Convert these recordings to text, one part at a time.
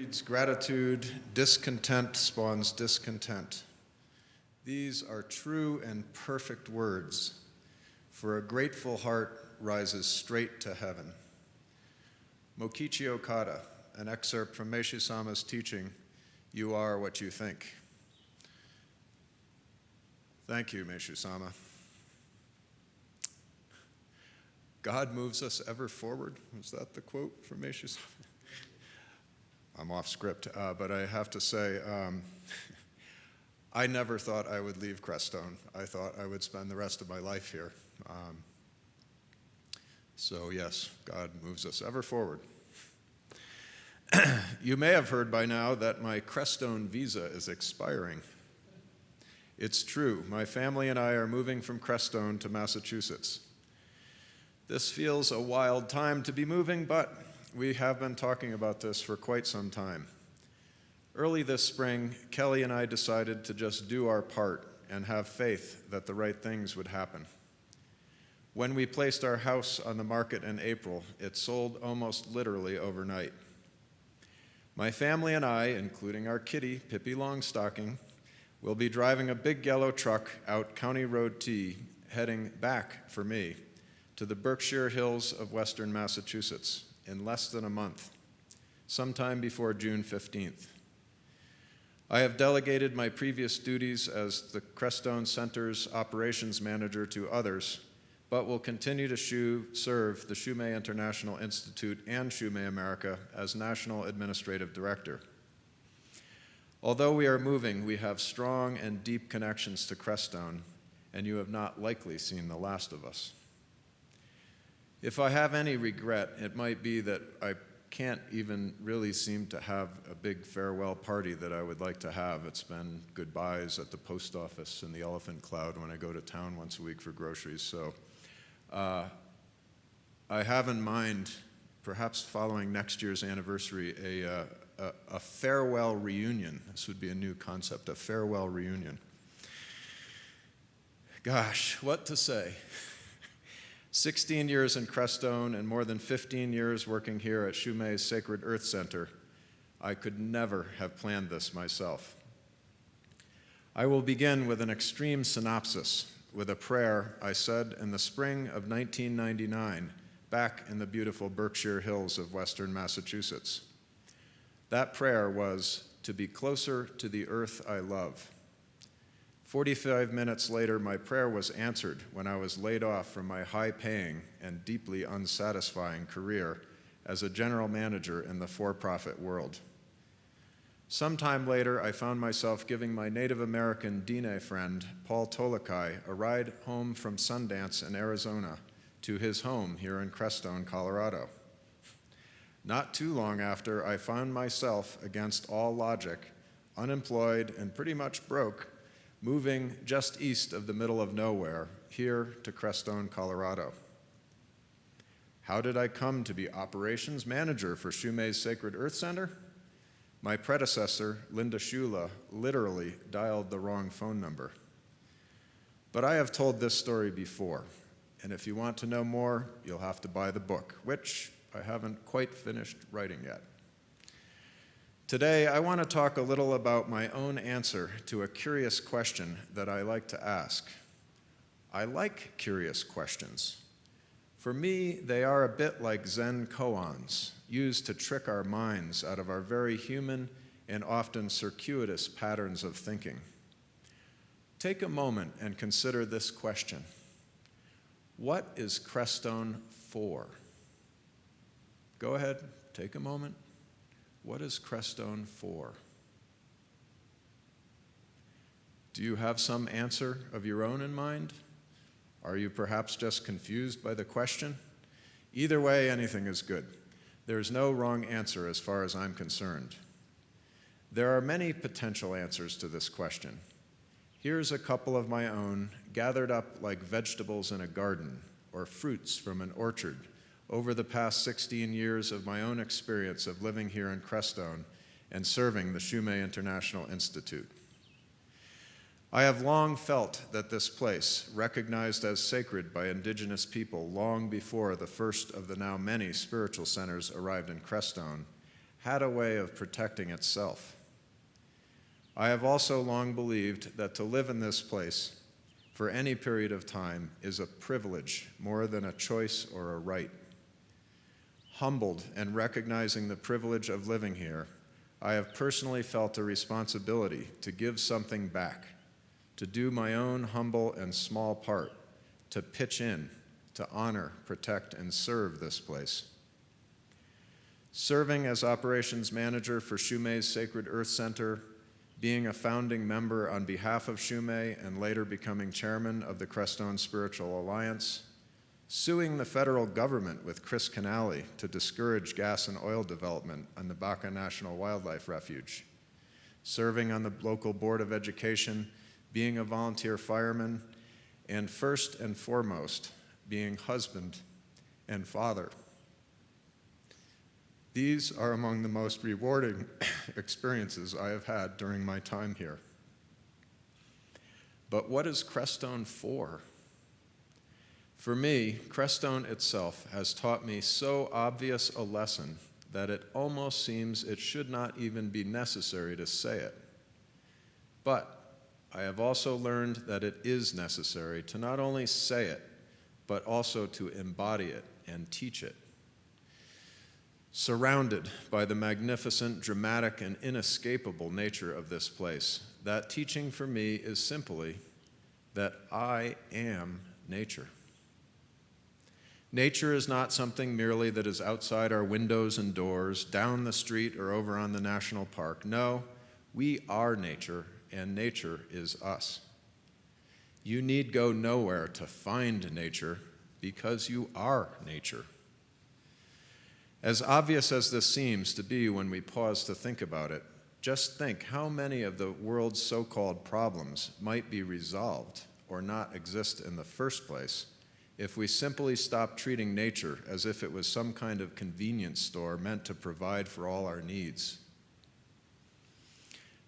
breeds gratitude, discontent spawns discontent. These are true and perfect words, for a grateful heart rises straight to heaven. Mokichi Okada, an excerpt from Meishu Sama's teaching, "You are what you think." Thank you, Meishu Sama. God moves us ever forward. Was that the quote from Meishu Sama? I'm off script, but I have to say, I never thought I would leave Crestone. I thought I would spend the rest of my life here. So yes, God moves us ever forward. You may have heard by now that my Crestone visa is expiring. It's true, my family and I are moving from Crestone to Massachusetts. This feels a wild time to be moving, but we have been talking about this for quite some time. Early this spring, Kelly and I decided to just do our part and have faith that the right things would happen. When we placed our house on the market in April, it sold almost literally overnight. My family and I, including our kitty, Pippi Longstocking, will be driving a big yellow truck out County Road T, heading back, for me, to the Berkshire Hills of Western Massachusetts in less than a month, sometime before June 15th. I have delegated my previous duties as the Crestone Center's operations manager to others, but will continue to serve the Shumei International Institute and Shumei America as National Administrative Director. Although we are moving, we have strong and deep connections to Crestone, and you have not likely seen the last of us. If I have any regret, it might be that I can't even really seem to have a big farewell party that I would like to have. It's been goodbyes at the post office and the Elephant Cloud when I go to town once a week for groceries. So I have in mind, perhaps following next year's anniversary, a farewell reunion. This would be a new concept, a farewell reunion. Gosh, what to say? 16 years in Crestone and more than 15 years working here at Shumei's Sacred Earth Center, I could never have planned this myself. I will begin with an extreme synopsis, with a prayer I said in the spring of 1999, back in the beautiful Berkshire Hills of Western Massachusetts. That prayer was, to be closer to the earth I love. 45 minutes later, my prayer was answered when I was laid off from my high-paying and deeply unsatisfying career as a general manager in the for-profit world. Sometime later, I found myself giving my Native American Diné friend, Paul Tolokai, a ride home from Sundance in Arizona to his home here in Crestone, Colorado. Not too long after, I found myself, against all logic, unemployed and pretty much broke, moving just east of the middle of nowhere, here to Crestone, Colorado. How did I come to be operations manager for Shumei's Sacred Earth Center? My predecessor, Linda Shula, literally dialed the wrong phone number. But I have told this story before, and if you want to know more, you'll have to buy the book, which I haven't quite finished writing yet. Today, I want to talk a little about my own answer to a curious question that I like to ask. I like curious questions. For me, they are a bit like Zen koans, used to trick our minds out of our very human and often circuitous patterns of thinking. Take a moment and consider this question. What is Crestone for? Go ahead, take a moment. What is Crestone for? Do you have some answer of your own in mind? Are you perhaps just confused by the question? Either way, anything is good. There is no wrong answer as far as I'm concerned. There are many potential answers to this question. Here's a couple of my own, gathered up like vegetables in a garden or fruits from an orchard over the past 16 years of my own experience of living here in Crestone and serving the Shumei International Institute. I have long felt that this place, recognized as sacred by indigenous people long before the first of the now many spiritual centers arrived in Crestone, had a way of protecting itself. I have also long believed that to live in this place for any period of time is a privilege more than a choice or a right. Humbled and recognizing the privilege of living here, I have personally felt a responsibility to give something back, to do my own humble and small part, to pitch in, to honor, protect, and serve this place. Serving as operations manager for Shumei's Sacred Earth Center, being a founding member on behalf of Shumei and later becoming chairman of the Crestone Spiritual Alliance, suing the federal government with Chris Canale to discourage gas and oil development on the Baca National Wildlife Refuge, serving on the local board of education, being a volunteer fireman, and first and foremost, being husband and father. These are among the most rewarding experiences I have had during my time here. But what is Crestone for? For me, Crestone itself has taught me so obvious a lesson that it almost seems it should not even be necessary to say it. But I have also learned that it is necessary to not only say it, but also to embody it and teach it. Surrounded by the magnificent, dramatic, and inescapable nature of this place, that teaching for me is simply that I am nature. Nature is not something merely that is outside our windows and doors, down the street, or over on the national park. No, we are nature, and nature is us. You need go nowhere to find nature because you are nature. As obvious as this seems to be when we pause to think about it, just think how many of the world's so-called problems might be resolved or not exist in the first place if we simply stopped treating nature as if it was some kind of convenience store meant to provide for all our needs.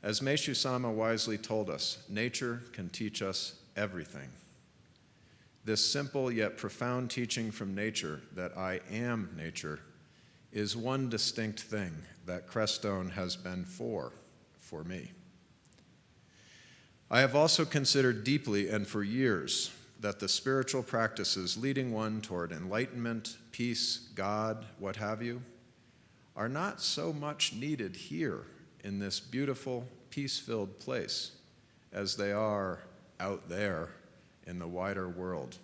As Meishu-sama wisely told us, nature can teach us everything. This simple yet profound teaching from nature that I am nature is one distinct thing that Crestone has been for me. I have also considered deeply and for years that the spiritual practices leading one toward enlightenment, peace, God, what have you, are not so much needed here in this beautiful, peace-filled place as they are out there in the wider world.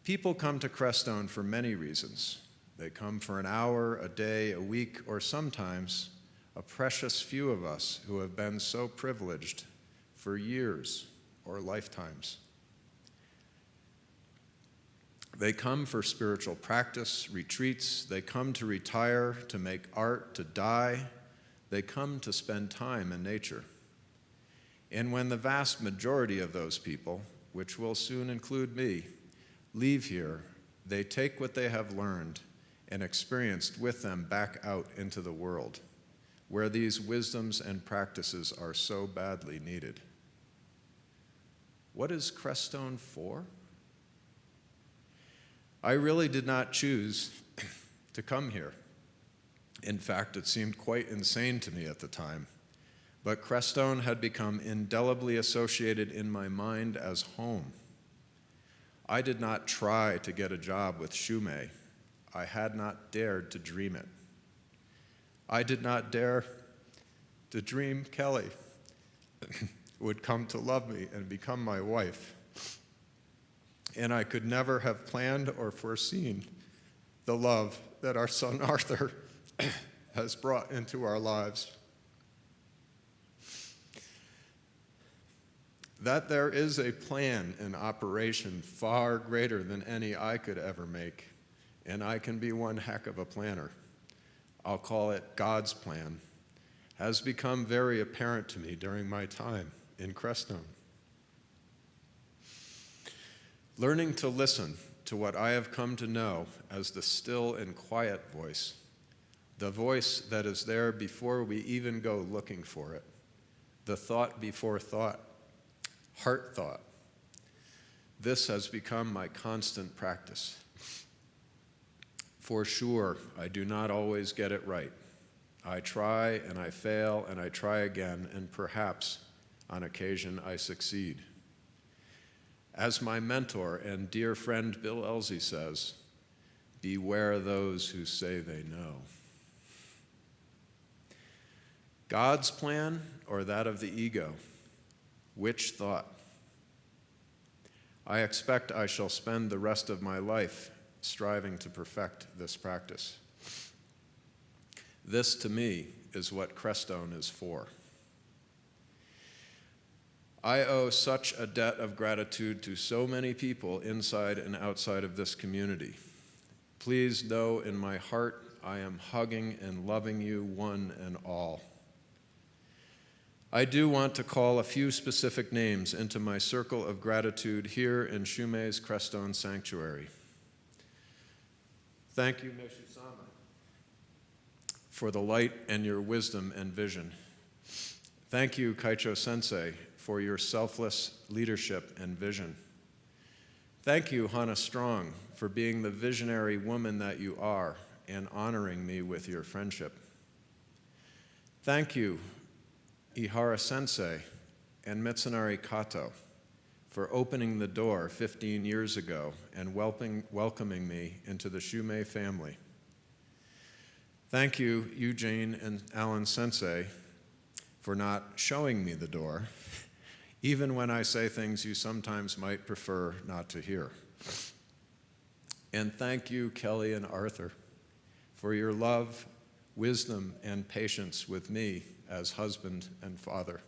People come to Crestone for many reasons. They come for an hour, a day, a week, or sometimes a precious few of us who have been so privileged for years or lifetimes. They come for spiritual practice, retreats. They come to retire, to make art, to die. They come to spend time in nature. And when the vast majority of those people, which will soon include me, leave here, they take what they have learned and experienced with them back out into the world, where these wisdoms and practices are so badly needed. What is Crestone for? I really did not choose to come here. In fact, it seemed quite insane to me at the time. But Crestone had become indelibly associated in my mind as home. I did not try to get a job with Shumei. I had not dared to dream it. I did not dare to dream Kelly would come to love me and become my wife. And I could never have planned or foreseen the love that our son Arthur has brought into our lives. That there is a plan in operation far greater than any I could ever make, and I can be one heck of a planner. I'll call it God's plan, has become very apparent to me during my time in Crestone. Learning to listen to what I have come to know as the still and quiet voice, the voice that is there before we even go looking for it, the thought before thought, heart thought. This has become my constant practice. For sure, I do not always get it right. I try and I fail and I try again, and perhaps on occasion I succeed. As my mentor and dear friend Bill Elsie says, beware those who say they know. God's plan or that of the ego? Which thought? I expect I shall spend the rest of my life striving to perfect this practice. This, to me, is what Crestone is for. I owe such a debt of gratitude to so many people inside and outside of this community. Please know in my heart I am hugging and loving you one and all. I do want to call a few specific names into my circle of gratitude here in Shumei's Crestone Sanctuary. Thank you, Meshu-sama, for the light and your wisdom and vision. Thank you, Kaicho-sensei, for your selfless leadership and vision. Thank you, Hana Strong, for being the visionary woman that you are and honoring me with your friendship. Thank you, Ihara-sensei and Mitsunari Kato, for opening the door 15 years ago and welcoming me into the Shumei family. Thank you, Eugene and Alan Sensei, for not showing me the door, even when I say things you sometimes might prefer not to hear. And thank you, Kelly and Arthur, for your love, wisdom, and patience with me as husband and father.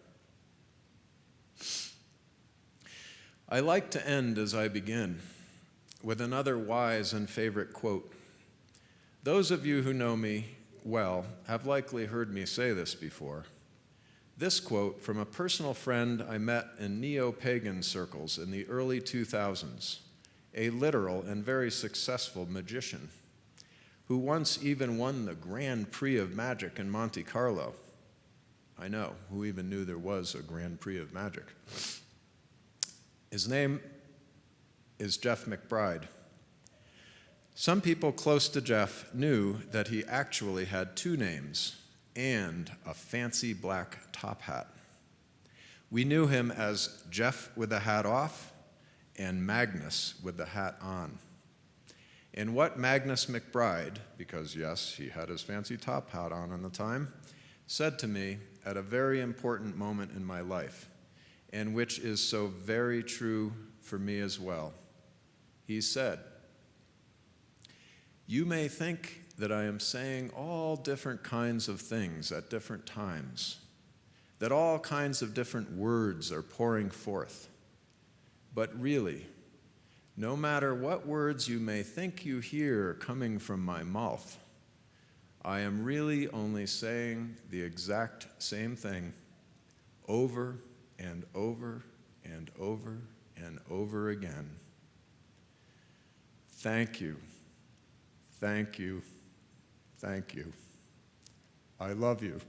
I like to end as I begin with another wise and favorite quote. Those of you who know me well have likely heard me say this before. This quote from a personal friend I met in neo-pagan circles in the early 2000s, a literal and very successful magician who once even won the Grand Prix of Magic in Monte Carlo. I know, who even knew there was a Grand Prix of Magic? His name is Jeff McBride. Some people close to Jeff knew that he actually had two names and a fancy black top hat. We knew him as Jeff with the hat off and Magnus with the hat on. And what Magnus McBride, because yes, he had his fancy top hat on at the time, said to me at a very important moment in my life, and which is so very true for me as well. He said, "You may think that I am saying all different kinds of things at different times, that all kinds of different words are pouring forth. But really, no matter what words you may think you hear coming from my mouth, I am really only saying the exact same thing over and over and over and over again. Thank you, thank you, thank you. I love you."